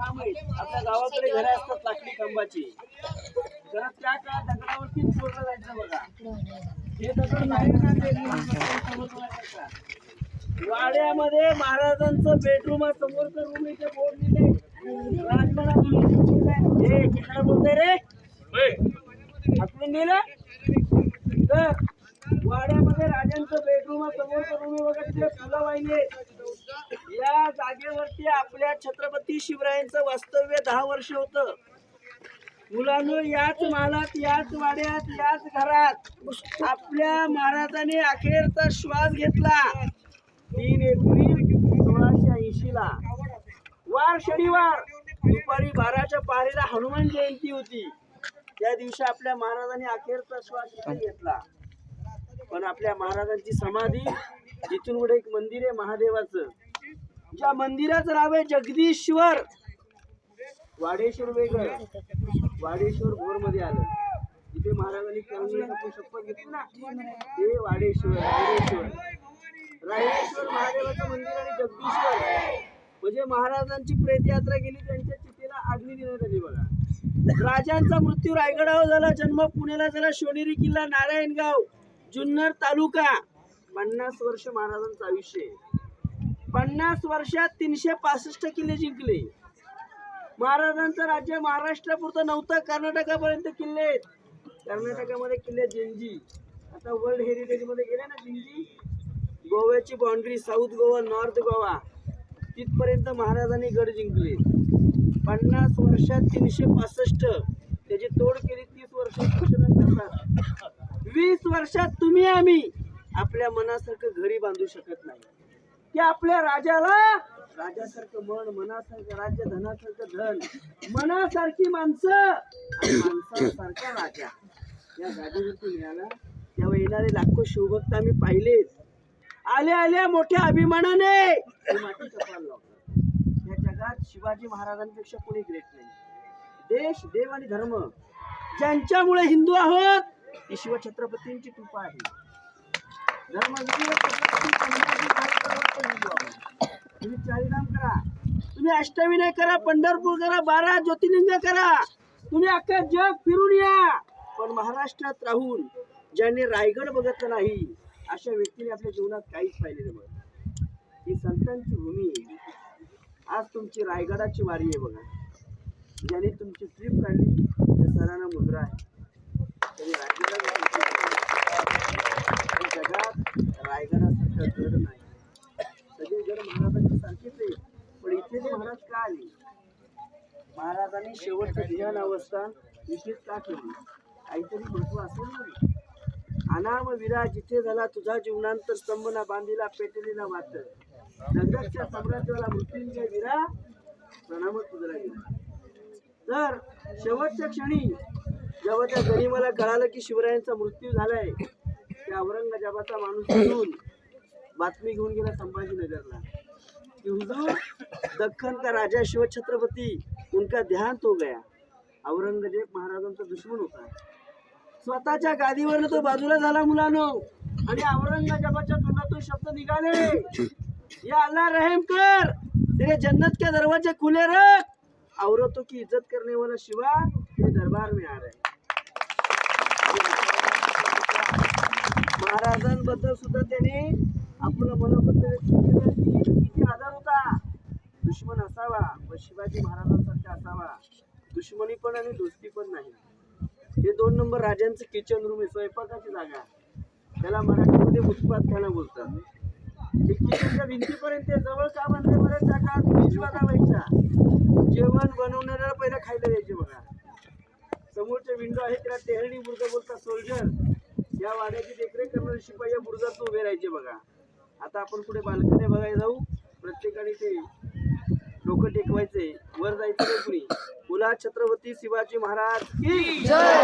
काम आहे. आपल्या गावाकडे घरे असतात लाकडी कंबाची, तर त्या काळात दगडावरती चोरलं जायचं बघा. हे दगड वाड्यामध्ये महाराजांचं बेडरूम समोरचं रूम इथे बोर्ड लिहिले राजमाला हे किती बोलतोय रे आपण दिलं तर वाड्यामध्ये राजांचं बेडरूम समोरचं रूम बघा तिथे फुलं वाहिले. या जागेवरती आपल्या छत्रपती शिवरायांचं वास्तव्य 10 वर्ष होतं. मुलांनो, याच मालात, याच वाड्यात, याच घरात आपल्या महाराजांनी अखेरचा श्वास घेतला. 3 एप्रिल 1680 ला वार शनिवार दुपारी 12च्या पारीला हनुमान जयंती होती. त्या दिवशी आपल्या महाराजांनी अखेरचा श्वास इथे घेतला. पण आपल्या महाराजांची समाधी इथून पुढे एक मंदिर आहे महादेवाचं. ज्या मंदिराचं नाव आहे जगदीश्वर. वाडेश्वर वेगळं, वाडेश्वर भोर मध्ये आलं. इथे महाराजांनी आपण शपथ घेतली ना, ते वाडेश्वर रायरेश्वर महादेवाचं मंदिर आणि जगदीश्वर म्हणजे महाराजांची प्रेतयात्रा गेली, त्यांच्या चितेला अग्नी देण्यात आली बघा. राजांचा मृत्यू रायगडावर झाला, जन्म पुण्याला झाला, शिवनेरी किल्ला, नारायणगाव, जुन्नर तालुका. 50 वर्ष महाराजांचं आयुष्य. 50 वर्षात 365 किल्ले जिंकले. महाराजांचं राज्य महाराष्ट्रापुरतं नव्हतं, कर्नाटकापर्यंत किल्ले आहेत. कर्नाटकामध्ये किल्ले जिंजी, आता वर्ल्ड हेरिटेज मध्ये गेले ना जिंजी. गोव्याची boundary, south Goa, north Goa, तिथपर्यंत महाराजांनी गड जिंकले. 50 वर्षात 365, त्याची तोड केली 30 वर्षात. 20 वर्षात तुम्ही आम्ही आपल्या मनासारखं घरी बांधू शकत नाही. की आपल्या राजाला राजासारखं मन, मनासारखं राज्य, धनासारखं धन, मनासारखी माणसं आणि माणसासारखा राजा या जागेवरती मिळाला. तेव्हा येणारे लाखो शिवभक्त आम्ही पाहिलेत. आल्या आल्या मोठ्या अभिमानाने माती कपाल लावतात. या जगात शिवाजी महाराजांपेक्षा कोणी ग्रेट नाही. देश, देव आणि धर्म ज्यांच्यामुळे हिंदू आहोत ती शिवछत्रपतींची कृपा आहे. धर्म तुम्ही चारिधाम करा, तुम्ही अष्टविनाय करा, पंढरपूर करा, 12 ज्योतिर्लिंग करा, तुम्ही अख्खा जग फिरून या. पण महाराष्ट्रात राहून ज्यांनी रायगड बघितलं नाही अशा व्यक्तीने आपल्या जीवनात काहीच पाहिलेलं बघ. ही संतांची भूमी आहे. आज तुमची रायगडाची वारी आहे बघा. ज्याने तुमची ट्रिप काढली त्या सरांना मुद्रा आहे. त्यांनी जगात रायगडासारखं गड नाही. सगळे गड महाराजांची सारखीच आहे. पण इथे महाराज का आले? महाराजांनी शेवटचं ध्यान अवस्था इथेच का केली? काहीतरी महत्व असेल ना. अनाम विरा जिथे झाला तुझा जीवनांतर स्तंभ ना बांधिला पेटलेला वात. जगाच्या साम्राज्याला मृत्यूंजय विरा प्रणाम तुझला गेला. तर शेवटच्या क्षणी जेव्हा त्या गनिमाला कळालं की शिवरायांचा मृत्यू झालाय, त्या औरंगजेबाचा माणूस म्हणून बातमी घेऊन गेला संभाजीनगरला कि हुजूर दख्खन का राजा शिव छत्रपती उनका देहांत हो गया. औरंगजेब महाराजांचा दुश्मन होता. स्वतःच्या गादीवर तो बाजूला झाला मुलांनो. आणि औरंगजेबाच्या तोंडातून शब्द निघाले, या अल्लाह रहम कर, तेरे जन्नत के दरवाजे खुले रख, औरतों की इज्जत करने वाला शिवा तेरे दरबार में आ रहा है. महाराजांबद्दल सुद्धा त्याने आपलं मनोबद्दल किती आदर होता. दुश्मन असावा पण शिवाजी महाराजांसारखा असावा. दुश्मनी पण आणि दोस्ती पण नाही. हे 2 नंबर राजांचं किचन रूम आहे, स्वयंपाकाची जागा. त्याला मराठीमध्ये उत्पादखाना बोलतात. किचनच्या भिंतीपर्यंत जवळ का बांधले बरं? त्या फ्रीज वाजवायच्या. जेवण बनवणाऱ्याला पहिला खायला द्यायचे बघा. समोरच्या विंडो आहे त्याला टेहळणी बुर्ज बोलतात. सोल्जर या वाड्याची देखरेख करणारे शिपाई या बुर्जात उभे राहायचे बघा. आता आपण कुठे बाल्कनी बघायला जाऊ, प्रत्येकाने ते डोकं टेकवायचे, वर जायचं कुणी. बोला छत्रपती शिवाजी महाराज की जय.